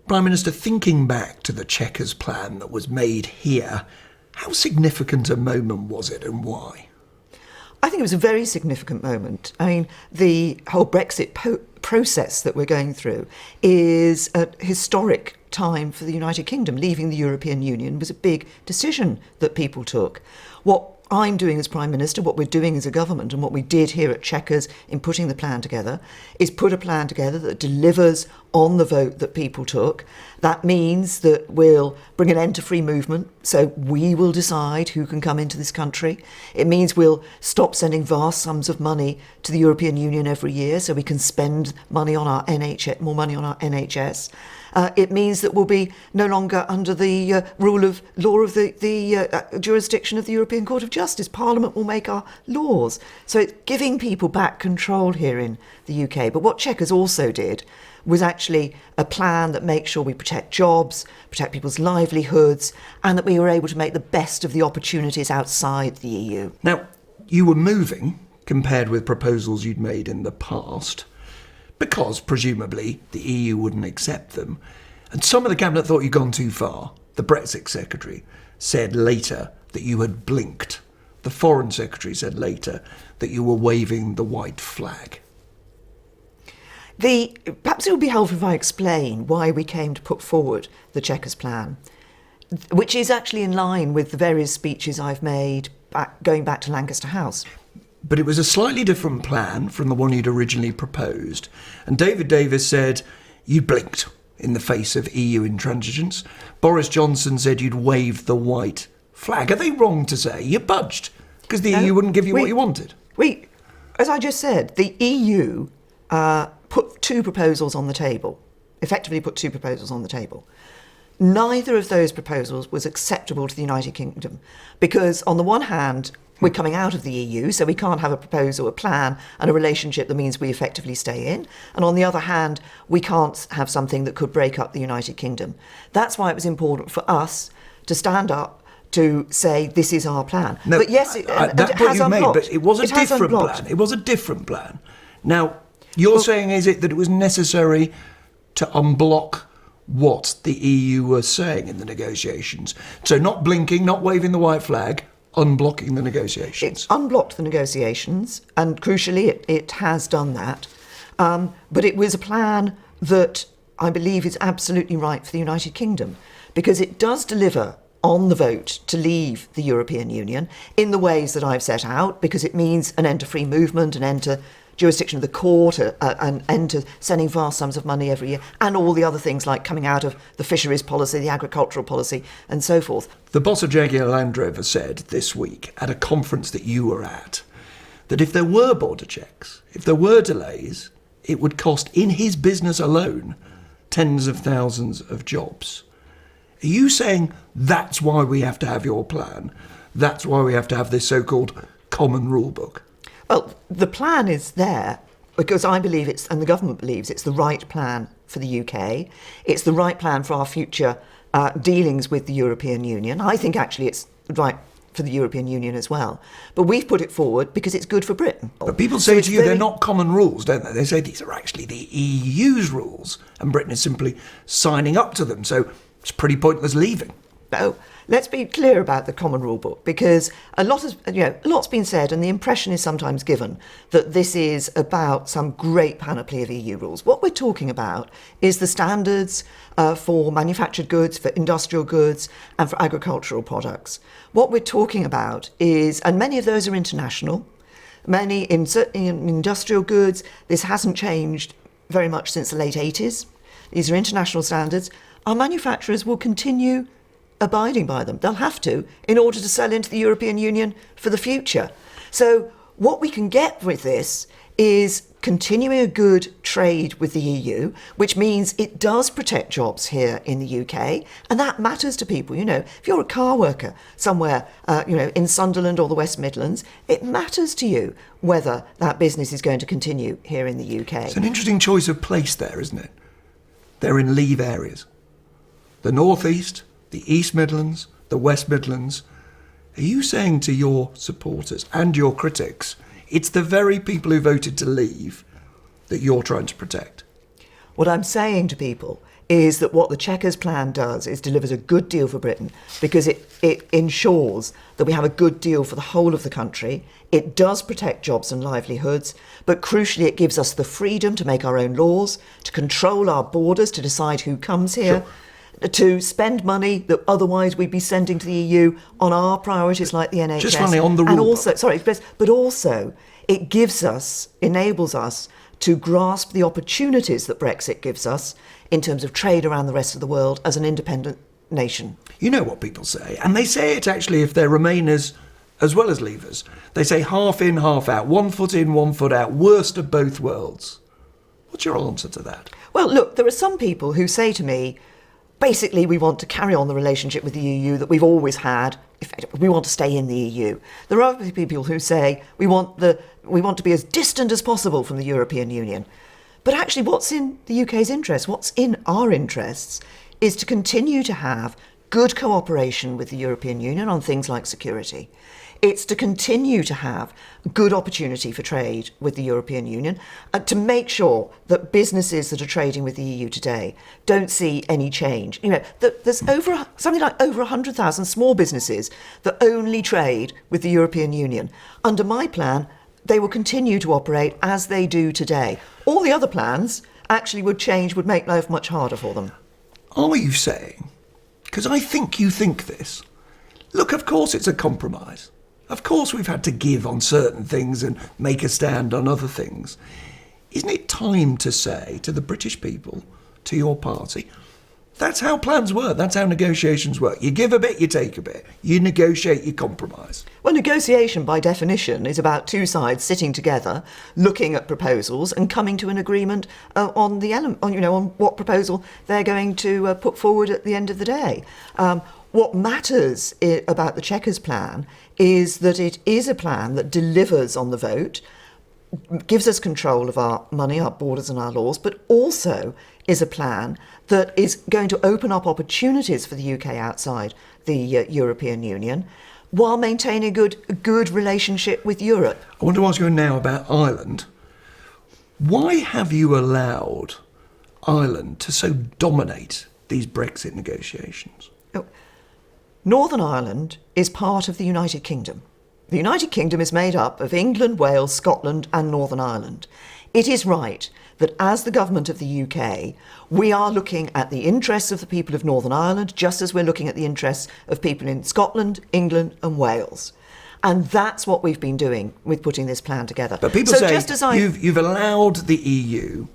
Prime Minister, thinking back to the Chequers plan that was made here, how significant a moment was it and why? I think it was a very significant moment. I mean, the whole Brexit process that we're going through is a historic time for the United Kingdom. Leaving the European Union was a big decision that people took. What I'm doing as Prime Minister, what we're doing as a government, and what we did here at Chequers in putting the plan together, is put a plan together that delivers on the vote that people took. That means that we'll bring an end to free movement, so we will decide who can come into this country. It means we'll stop sending vast sums of money to the European Union every year, so we can spend money on our NHS, more money on our NHS. It means that we'll be no longer under the rule of law of the jurisdiction of the European Court of Justice. Parliament will make our laws. So it's giving people back control here in the UK. But what Chequers also did was actually a plan that makes sure we protect jobs, protect people's livelihoods, and that we were able to make the best of the opportunities outside the EU. Now, you were moving, compared with proposals you'd made in the past, because presumably the EU wouldn't accept them. And some of the cabinet thought you'd gone too far. The Brexit Secretary said later that you had blinked. The Foreign Secretary said later that you were waving the white flag. Perhaps it would be helpful if I explain why we came to put forward the Chequers plan, which is actually in line with the various speeches I've made going back to Lancaster House. But it was a slightly different plan from the one you'd originally proposed. And David Davis said you blinked in the face of EU intransigence. Boris Johnson said you'd waved the white flag. Are they wrong to say you budged because the EU wouldn't give you what you wanted? As I just said, the EU put two proposals on the table, effectively put two proposals on the table. Neither of those proposals was acceptable to the United Kingdom because, on the one hand, we're coming out of the EU, so we can't have a proposal, a plan, and a relationship that means we effectively stay in. And on the other hand, we can't have something that could break up the United Kingdom. That's why it was important for us to stand up to say this is our plan. No, but yes, that's it what has you made, unblocked. but it was a different unblocked. plan. It was a different plan. Now, you're saying, is it that it was necessary to unblock what the EU were saying in the negotiations? So not blinking, not waving the white flag, unblocking the negotiations. It's unblocked the negotiations, and crucially, it has done that. But it was a plan that I believe is absolutely right for the United Kingdom, because it does deliver on the vote to leave the European Union in the ways that I've set out, because it means an end to free movement, an end to jurisdiction of the court, an end to sending vast sums of money every year, and all the other things like coming out of the fisheries policy, the agricultural policy, and so forth. The boss of Jaguar Land Rover said this week at a conference that you were at that if there were border checks, if there were delays, it would cost, in his business alone, tens of thousands of jobs. Are you saying that's why we have to have your plan? That's why we have to have this so-called common rule book? Well, the plan is there because I believe it's, and the government believes it's the right plan for the UK. It's the right plan for our future dealings with the European Union. I think actually it's right for the European Union as well. But we've put it forward because it's good for Britain. But people say to you they're not common rules, don't they? They say these are actually the EU's rules and Britain is simply signing up to them. So it's pretty pointless leaving. No, let's be clear about the common rule book, because a lot's been said, and the impression is sometimes given that this is about some great panoply of EU rules. What we're talking about is the standards for manufactured goods, for industrial goods, and for agricultural products. What we're talking about is, and many of those are international, many in industrial goods, this hasn't changed very much since the late 80s. These are international standards. Our manufacturers will continue abiding by them. They'll have to in order to sell into the European Union for the future. So what we can get with this is continuing a good trade with the EU, which means it does protect jobs here in the UK, and that matters to people. You know, if you're a car worker somewhere, in Sunderland or the West Midlands, it matters to you whether that business is going to continue here in the UK. It's an interesting choice of place there, isn't it? They're in leave areas. The North East, the East Midlands, the West Midlands. Are you saying to your supporters and your critics, it's the very people who voted to leave that you're trying to protect? What I'm saying to people is that what the Chequers Plan does is delivers a good deal for Britain, because it ensures that we have a good deal for the whole of the country. It does protect jobs and livelihoods, but crucially it gives us the freedom to make our own laws, to control our borders, to decide who comes here, to spend money that otherwise we'd be sending to the EU on our priorities like the NHS. Just finally on the rule. And also, but also it enables us to grasp the opportunities that Brexit gives us in terms of trade around the rest of the world as an independent nation. You know what people say, and they say it actually if they're Remainers as well as Leavers. They say half in, half out, 1 foot in, 1 foot out, worst of both worlds. What's your answer to that? Well, look, there are some people who say to me, basically, we want to carry on the relationship with the EU that we've always had. We want to stay in the EU. There are other people who say we want to be as distant as possible from the European Union. But actually, what's in the UK's interest, what's in our interests, is to continue to have good cooperation with the European Union on things like security. It's to continue to have good opportunity for trade with the European Union, and to make sure that businesses that are trading with the EU today don't see any change. You know, there's something like over 100,000 small businesses that only trade with the European Union. Under my plan, they will continue to operate as they do today. All the other plans actually would make life much harder for them. Are you saying, because I think you think this, look, of course it's a compromise. Of course we've had to give on certain things and make a stand on other things. Isn't it time to say to the British people, to your party, that's how plans work, that's how negotiations work. You give a bit, you take a bit. You negotiate, you compromise. Well, negotiation by definition is about two sides sitting together, looking at proposals and coming to an agreement on what proposal they're going to put forward at the end of the day. What matters about the Chequers Plan is that it is a plan that delivers on the vote, gives us control of our money, our borders and our laws, but also is a plan that is going to open up opportunities for the UK outside the European Union while maintaining a good relationship with Europe. I want to ask you now about Ireland. Why have you allowed Ireland to so dominate these Brexit negotiations? Northern Ireland is part of the United Kingdom. The United Kingdom is made up of England, Wales, Scotland and Northern Ireland. It is right that as the government of the UK, we are looking at the interests of the people of Northern Ireland just as we're looking at the interests of people in Scotland, England and Wales. And that's what we've been doing with putting this plan together. But people say you've allowed the EU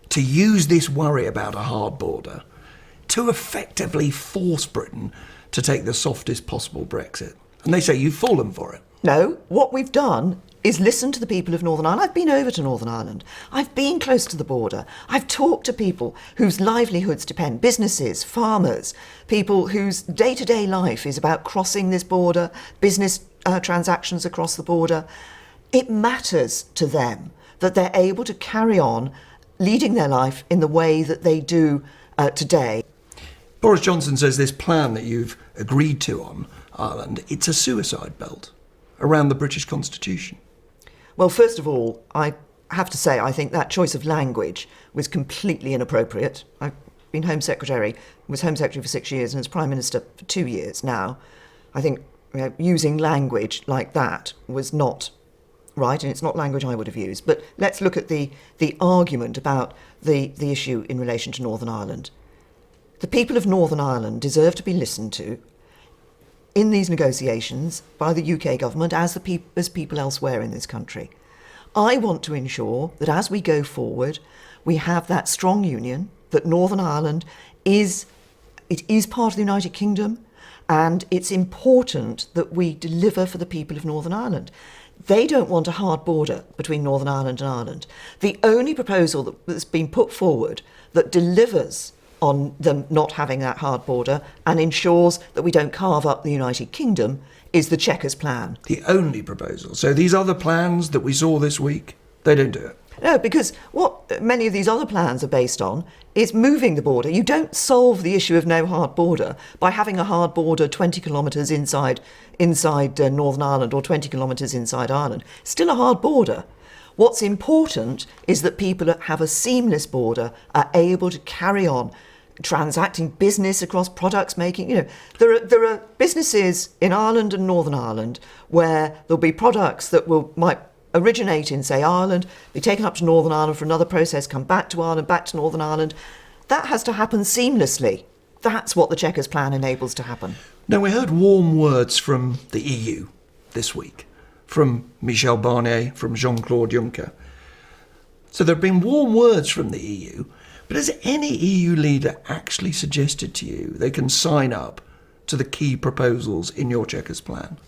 to use this worry about a hard border to effectively force Britain to take the softest possible Brexit. And they say you've fallen for it. No, what we've done is listen to the people of Northern Ireland. I've been over to Northern Ireland. I've been close to the border. I've talked to people whose livelihoods depend, businesses, farmers, people whose day-to-day life is about crossing this border, business transactions across the border. It matters to them that they're able to carry on leading their life in the way that they do today. Boris Johnson says this plan that you've agreed to on Ireland, it's a suicide belt around the British Constitution. Well, first of all, I have to say I think that choice of language was completely inappropriate. I've been Home Secretary, was Home Secretary for 6 years and was Prime Minister for 2 years now. I think using language like that was not right, and it's not language I would have used. But let's look at the argument about the issue in relation to Northern Ireland. The people of Northern Ireland deserve to be listened to in these negotiations by the UK government as people elsewhere in this country. I want to ensure that as we go forward, we have that strong union, that Northern Ireland is part of the United Kingdom, and it's important that we deliver for the people of Northern Ireland. They don't want a hard border between Northern Ireland and Ireland. The only proposal that's been put forward that delivers on them not having that hard border and ensures that we don't carve up the United Kingdom is the Chequers Plan. The only proposal. So these other plans that we saw this week, they don't do it. No, because what many of these other plans are based on is moving the border. You don't solve the issue of no hard border by having a hard border 20 kilometres inside Northern Ireland or 20 kilometres inside Ireland. Still a hard border. What's important is that people that have a seamless border are able to carry on transacting business across products making. There are businesses in Ireland and Northern Ireland where there'll be products that might originate in, say, Ireland, be taken up to Northern Ireland for another process, come back to Ireland, back to Northern Ireland. That has to happen seamlessly. That's what the Chequers Plan enables to happen. Now, we heard warm words from the EU this week, from Michel Barnier, from Jean-Claude Juncker. So there have been warm words from the EU, but has any EU leader actually suggested to you they can sign up to the key proposals in your Chequers Plan?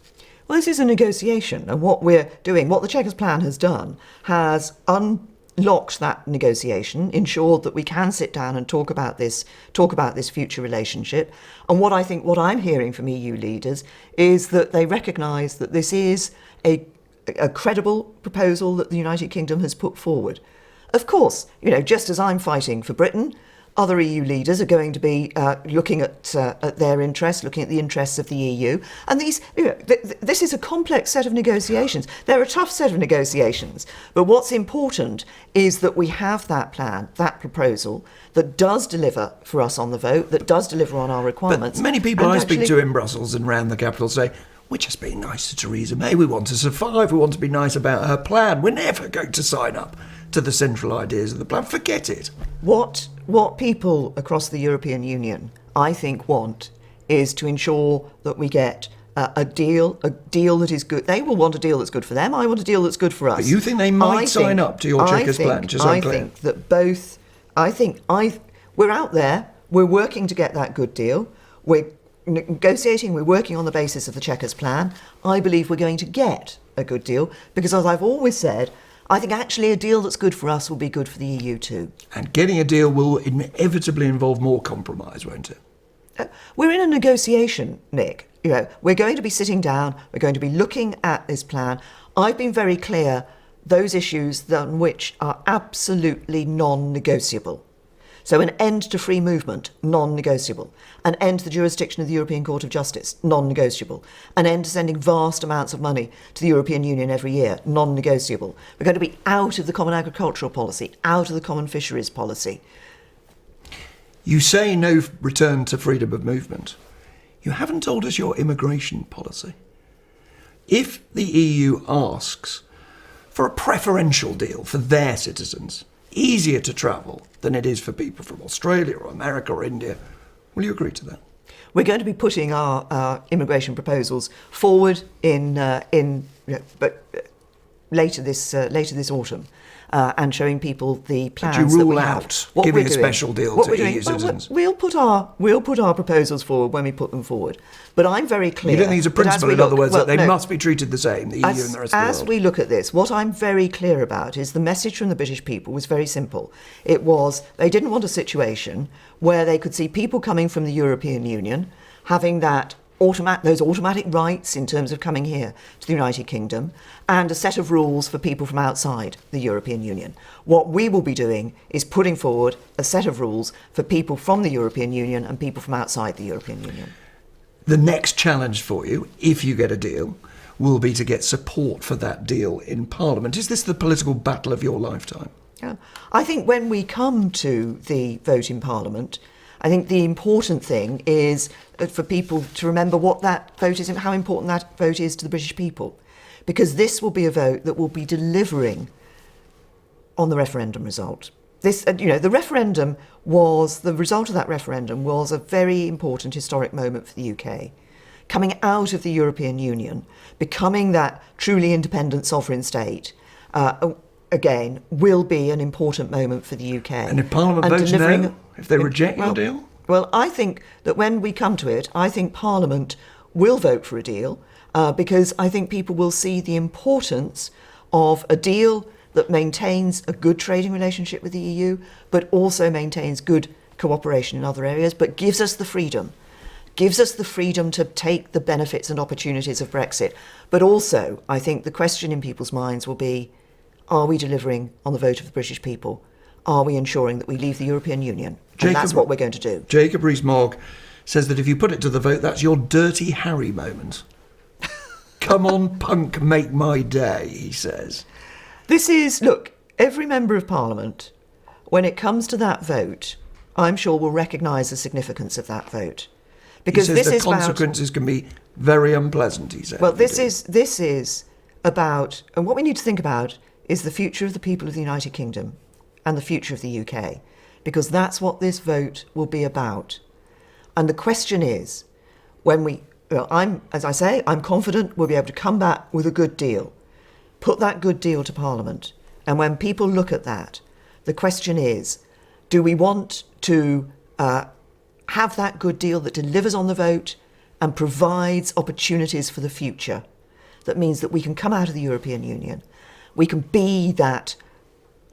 Well, this is a negotiation, and what we're doing, what the Chequers Plan has done, has unlocked that negotiation, ensured that we can sit down and talk about this future relationship. And what I'm hearing from EU leaders is that they recognise that this is a credible proposal that the United Kingdom has put forward. Of course, just as I'm fighting for Britain, other EU leaders are going to be looking at their interests, looking at the interests of the EU. And this is a complex set of negotiations. They're a tough set of negotiations. But what's important is that we have that plan, that proposal, that does deliver for us on the vote, that does deliver on our requirements. But many people I speak to in Brussels and around the capital say, we're just being nice to Theresa May. We want to survive. We want to be nice about her plan. We're never going to sign up to the central ideas of the plan. Forget it. What people across the European Union, I think, want is to ensure that we get a deal that is good. They will want a deal that's good for them. I want a deal that's good for us. But you think they might sign up to your Chequers Plan? I think that both. We're out there. We're working to get that good deal. We're negotiating. We're working on the basis of the Chequers Plan. I believe we're going to get a good deal because, as I've always said, I think actually a deal that's good for us will be good for the EU too. And getting a deal will inevitably involve more compromise, won't it? We're in a negotiation, Nick. We're going to be sitting down. We're going to be looking at this plan. I've been very clear, those issues on which are absolutely non-negotiable. So an end to free movement, non-negotiable. An end to the jurisdiction of the European Court of Justice, non-negotiable. An end to sending vast amounts of money to the European Union every year, non-negotiable. We're going to be out of the common agricultural policy, out of the common fisheries policy. You say no return to freedom of movement. You haven't told us your immigration policy. If the EU asks for a preferential deal for their citizens, easier to travel than it is for people from Australia or America or India, will you agree to that? We're going to be putting our immigration proposals forward later this autumn, and showing people the plans. But you rule that we out have. giving a special deal to EU citizens. We'll put our proposals forward when we put them forward. But I'm very clear. You don't think it's a principle, in other words, that they must be treated the same, the EU and the rest of the world? As we look at this, what I'm very clear about is the message from the British people was very simple. It was they didn't want a situation where they could see people coming from the European Union having those automatic rights in terms of coming here to the United Kingdom, and a set of rules for people from outside the European Union. What we will be doing is putting forward a set of rules for people from the European Union and people from outside the European Union. The next challenge for you, if you get a deal, will be to get support for that deal in Parliament. Is this the political battle of your lifetime? Yeah. I think when we come to the vote in Parliament, I think the important thing is for people to remember what that vote is and how important that vote is to the British people. Because this will be a vote that will be delivering on the referendum result. The referendum the result of that referendum was a very important historic moment for the UK. Coming out of the European Union, becoming that truly independent sovereign state, again, will be an important moment for the UK. And if Parliament votes no, if they reject your deal? Well, I think that when we come to it, I think Parliament will vote for a deal because I think people will see the importance of a deal that maintains a good trading relationship with the EU, but also maintains good cooperation in other areas, but gives us the freedom to take the benefits and opportunities of Brexit. But also, I think the question in people's minds will be, are we delivering on the vote of the British people? Are we ensuring that we leave the European Union? And that's what we're going to do. Jacob Rees-Mogg says that if you put it to the vote, that's your Dirty Harry moment. Come on, punk, make my day, he says. Look, every member of Parliament, when it comes to that vote, I'm sure, will recognise the significance of that vote. Because he says the consequences can be very unpleasant, he said. Well, this is about, and what we need to think about is the future of the people of the United Kingdom and the future of the UK, because that's what this vote will be about. And the question is, as I say, I'm confident we'll be able to come back with a good deal, put that good deal to Parliament. And when people look at that, the question is, do we want to have that good deal that delivers on the vote and provides opportunities for the future? That means that we can come out of the European Union. We can be that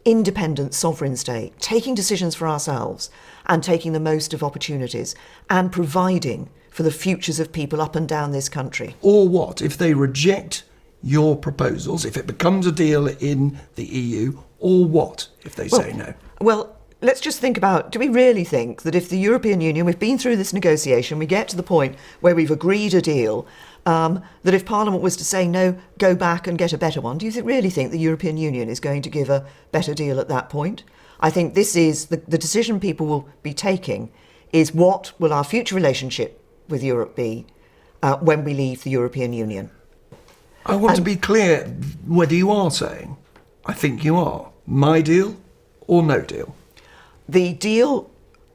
independent sovereign state, taking decisions for ourselves and taking the most of opportunities and providing for the futures of people up and down this country. Or what if they reject your proposals, if it becomes a deal in the EU, or what if they say no? Well, let's just think about, do we really think that if the European Union, we've been through this negotiation, we get to the point where we've agreed a deal, that if Parliament was to say no, go back and get a better one, do you really think the European Union is going to give a better deal at that point? I think this is the decision people will be taking, is what will our future relationship with Europe be when we leave the European Union? I want to be clear whether you are saying, I think you are, my deal or no deal. The deal,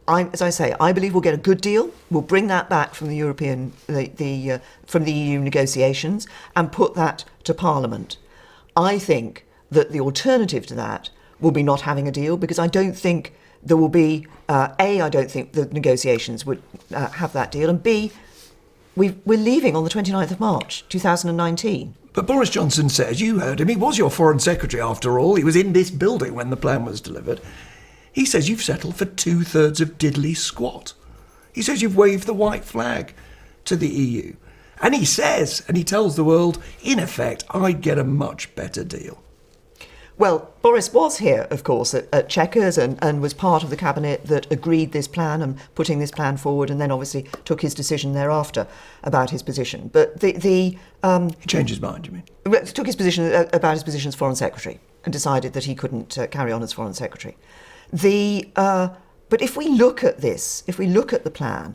as I say, I believe we'll get a good deal. We'll bring that back from the from the EU negotiations and put that to Parliament. I think that the alternative to that will be not having a deal, because I don't think there will be, I don't think the negotiations would have that deal, and B, we're leaving on the 29th of March 2019. But Boris Johnson says, you heard him, he was your Foreign Secretary after all, he was in this building when the plan was delivered. He says you've settled for 2/3 of diddly squat. He says you've waved the white flag to the EU. And he says, and he tells the world, in effect, I'd get a much better deal. Well, Boris was here, of course, at Chequers and was part of the cabinet that agreed this plan and putting this plan forward, and then obviously took his decision thereafter about his position. But he changed his mind, you mean? Took his position about his position as Foreign Secretary and decided that he couldn't carry on as Foreign Secretary. But if we look at this, if we look at the plan,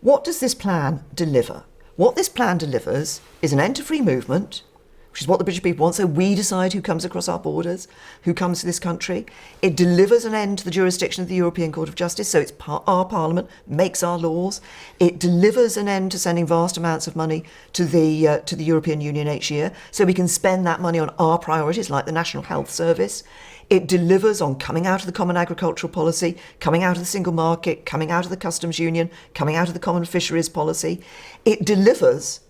what does this plan deliver? What this plan delivers is an end to free movement, which is what the British people want, so we decide who comes across our borders, who comes to this country. It delivers an end to the jurisdiction of the European Court of Justice, so it's our Parliament makes our laws. It delivers an end to sending vast amounts of money to the European Union each year, so we can spend that money on our priorities, like the National Health Service. It delivers on coming out of the Common Agricultural Policy, coming out of the Single Market, coming out of the Customs Union, coming out of the Common Fisheries Policy. It delivers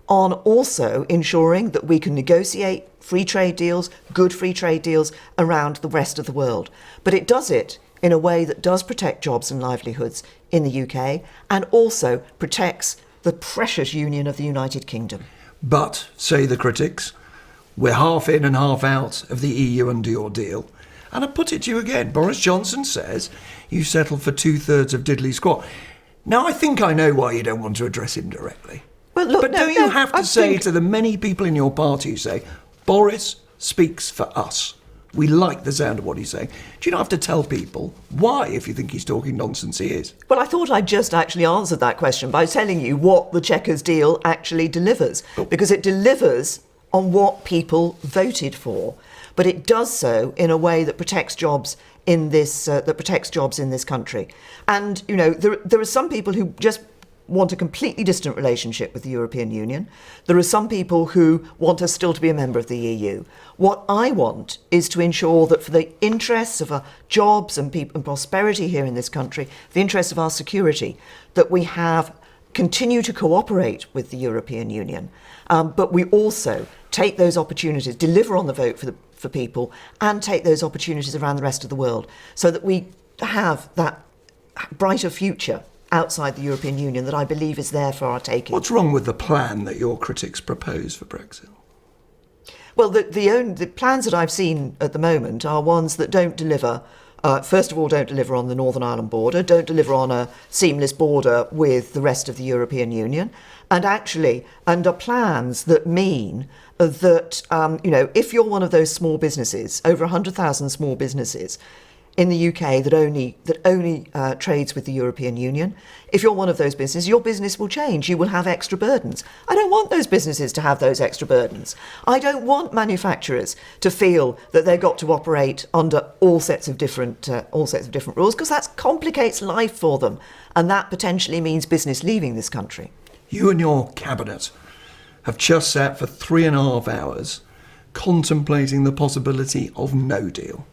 on also ensuring that we can negotiate free trade deals, good free trade deals around the rest of the world. But it does it in a way that does protect jobs and livelihoods in the UK and also protects the precious union of the United Kingdom. But, say the critics, we're half in and half out of the EU under your deal. And I put it to you again. Boris Johnson says you settled for 2/3 of diddly squat. Now, I think I know why you don't want to address him directly. Well, look, but don't you have to say to the many people in your party who say, Boris speaks for us. We like the sound of what he's saying. Do you not have to tell people why, if you think he's talking nonsense, he is? Well, I thought I'd just actually answered that question by telling you what the Chequers deal actually delivers. Because it delivers on what people voted for. But it does so in a way that protects jobs in this country. And, you know, there are some people who just want a completely distant relationship with the European Union. There are some people who want us still to be a member of the EU. What I want is to ensure that for the interests of our jobs and prosperity here in this country, the interests of our security, that we continue to cooperate with the European Union. But we also take those opportunities, deliver on the vote for people, and take those opportunities around the rest of the world so that we have that brighter future outside the European Union that I believe is there for our taking. What's wrong with the plan that your critics propose for Brexit? Well, the plans that I've seen at the moment are ones that don't deliver. First of all, don't deliver on the Northern Ireland border, don't deliver on a seamless border with the rest of the European Union, and are plans that mean that, if you're one of those small businesses, over 100,000 small businesses, in the UK that only trades with the European Union. If you're one of those businesses, your business will change. You will have extra burdens. I don't want those businesses to have those extra burdens. I don't want manufacturers to feel that they've got to operate under all sets of different rules, because that complicates life for them, and that potentially means business leaving this country. You and your cabinet have just sat for 3.5 hours contemplating the possibility of no deal,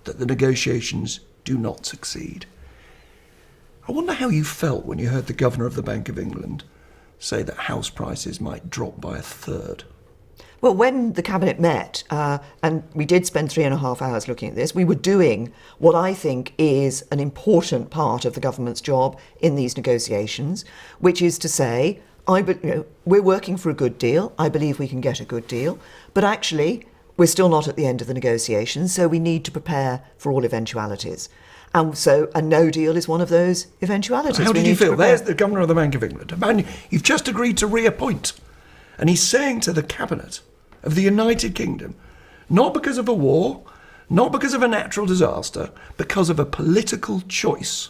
that the negotiations do not succeed. I wonder how you felt when you heard the Governor of the Bank of England say that house prices might drop by 1/3. Well, when the Cabinet met, and we did spend 3.5 hours looking at this, we were doing what I think is an important part of the government's job in these negotiations, which is to say, we're working for a good deal. I believe we can get a good deal. But actually, we're still not at the end of the negotiations, so we need to prepare for all eventualities. And so a no deal is one of those eventualities. How did you feel? There's the Governor of the Bank of England, a man you've just agreed to reappoint. And he's saying to the Cabinet of the United Kingdom, not because of a war, not because of a natural disaster, because of a political choice.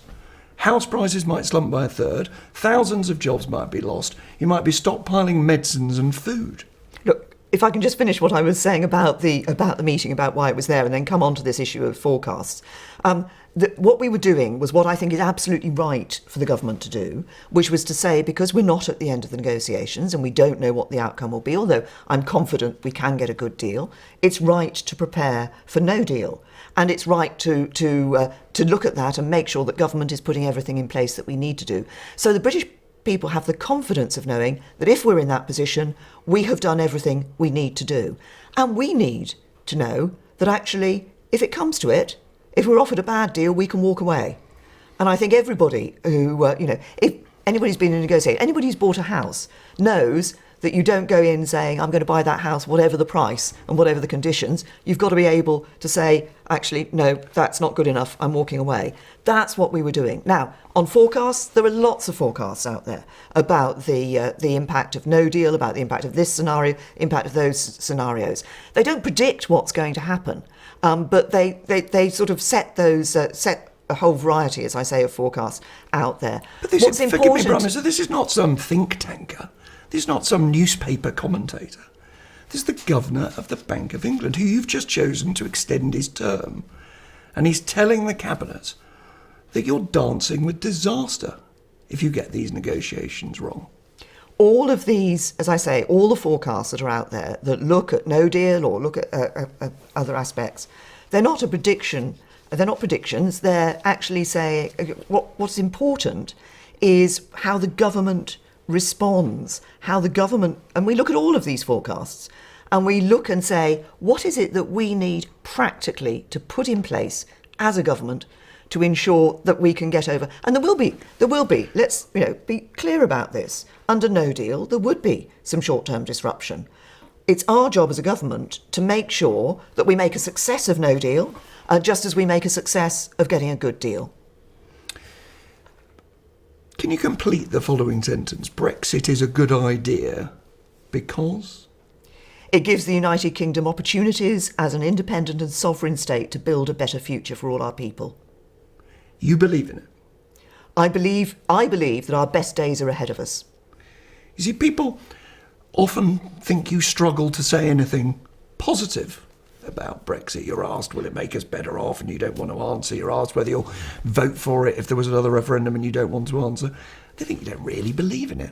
House prices might slump by 1/3, thousands of jobs might be lost, you might be stockpiling medicines and food. Look, if I can just finish what I was saying about the meeting, about why it was there, and then come on to this issue of forecasts. What we were doing was what I think is absolutely right for the government to do, which was to say, because we're not at the end of the negotiations and we don't know what the outcome will be, although I'm confident we can get a good deal, it's right to prepare for no deal. And it's right to look at that and make sure that government is putting everything in place that we need to do. So the British people have the confidence of knowing that if we're in that position, we have done everything we need to do. And we need to know that actually, if it comes to it, if we're offered a bad deal, we can walk away. And I think everybody who, if anybody's been in a negotiation, anybody who's bought a house knows that you don't go in saying, I'm going to buy that house, whatever the price and whatever the conditions. You've got to be able to say, actually, no, that's not good enough, I'm walking away. That's what we were doing. Now, on forecasts, there are lots of forecasts out there about the impact of no deal, about the impact of this scenario, impact of those scenarios. They don't predict what's going to happen, but they sort of set a whole variety, as I say, of forecasts out there. But this is, forgive me, Prime Minister, this is not some think tanker. This is not some newspaper commentator. This is the Governor of the Bank of England, who you've just chosen to extend his term. And he's telling the Cabinet that you're dancing with disaster if you get these negotiations wrong. All of these, as I say, all the forecasts that are out there that look at no deal or look at other aspects, they're not a prediction. They're not predictions. They're actually saying what's important is how the government responds, how the government, and we look at all of these forecasts and we look and say, what is it that we need practically to put in place as a government to ensure that we can get over? And there will be, let's be clear about this, under no deal, there would be some short-term disruption. It's our job as a government to make sure that we make a success of no deal, just as we make a success of getting a good deal. Can you complete the following sentence? Brexit is a good idea because? It gives the United Kingdom opportunities as an independent and sovereign state to build a better future for all our people. You believe in it? I believe that our best days are ahead of us. You see, people often think you struggle to say anything positive about Brexit. You're asked, will it make us better off? And you don't want to answer. You're asked whether you'll vote for it if there was another referendum and you don't want to answer. They think you don't really believe in it.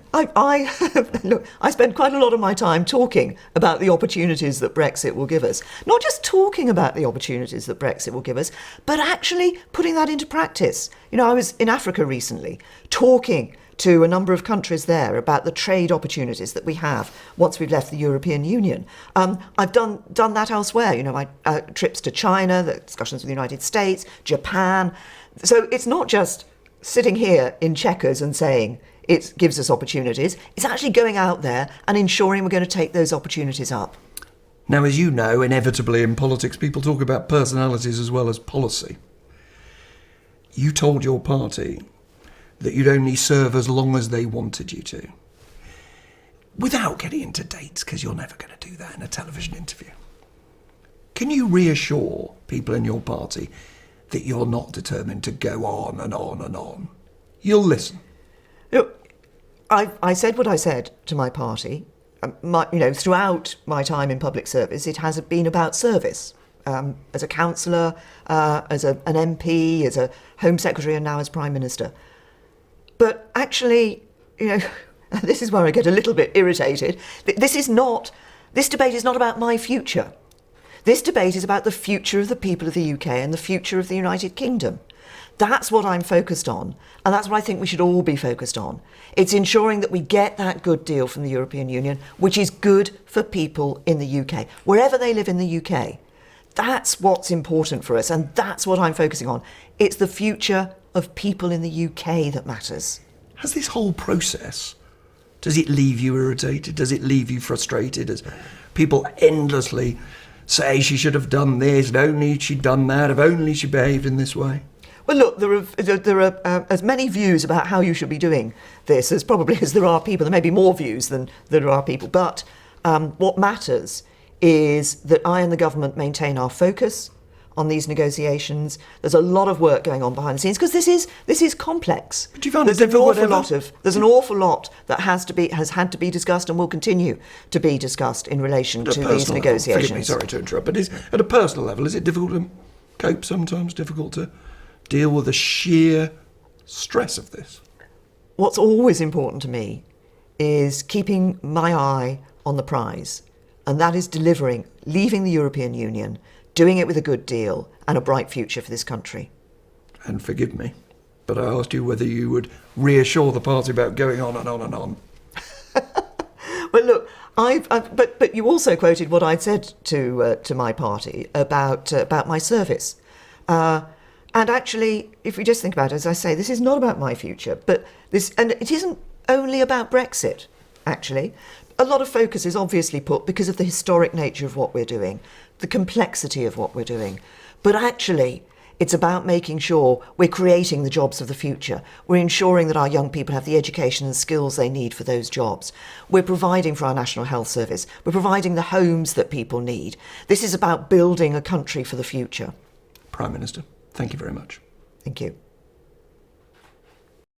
Look, I spend quite a lot of my time talking about the opportunities that Brexit will give us. Not just talking about the opportunities that Brexit will give us, but actually putting that into practice. I was in Africa recently talking to a number of countries there about the trade opportunities that we have once we've left the European Union. I've done that elsewhere. My trips to China, the discussions with the United States, Japan. So it's not just sitting here in checkers and saying it gives us opportunities. It's actually going out there and ensuring we're going to take those opportunities up. Now, as you know, inevitably in politics, people talk about personalities as well as policy. You told your party that you'd only serve as long as they wanted you to. Without getting into dates, because you're never going to do that in a television interview. Can you reassure people in your party that you're not determined to go on and on and on. You'll listen. Look, I said what I said to my party. Throughout my time in public service, it has been about service. As a councillor, as an MP, as a Home Secretary, and now as Prime Minister. But actually, this is where I get a little bit irritated. This debate is not about my future. This debate is about the future of the people of the UK and the future of the United Kingdom. That's what I'm focused on, and that's what I think we should all be focused on. It's ensuring that we get that good deal from the European Union, which is good for people in the UK, wherever they live in the UK. That's what's important for us, and that's what I'm focusing on. It's the future of people in the UK that matters. Has this whole process, does it leave you irritated? Does it leave you frustrated as people endlessly say she should have done this, if only she'd done that, if only she behaved in this way? Well, look, there are as many views about how you should be doing this as there are people. There may be more views than there are people. But what matters is that I and the government maintain our focus on these negotiations. There's a lot of work going on behind the scenes because this is complex. But do you find there's an awful lot that has had to be discussed and will continue to be discussed in relation to these negotiations. Forgive me, sorry to interrupt, but at a personal level, is it difficult to cope sometimes? Difficult to deal with the sheer stress of this? What's always important to me is keeping my eye on the prize, and that is leaving the European Union, doing it with a good deal and a bright future for this country. And forgive me, but I asked you whether you would reassure the party about going on and on and on. Well, look, but you also quoted what I'd said to my party about my service. And actually, if we just think about it, as I say, this is not about my future, and it isn't only about Brexit, actually. A lot of focus is obviously put because of the historic nature of what we're doing, the complexity of what we're doing. But actually, it's about making sure we're creating the jobs of the future. We're ensuring that our young people have the education and skills they need for those jobs. We're providing for our National Health Service. We're providing the homes that people need. This is about building a country for the future. Prime Minister, thank you very much. Thank you.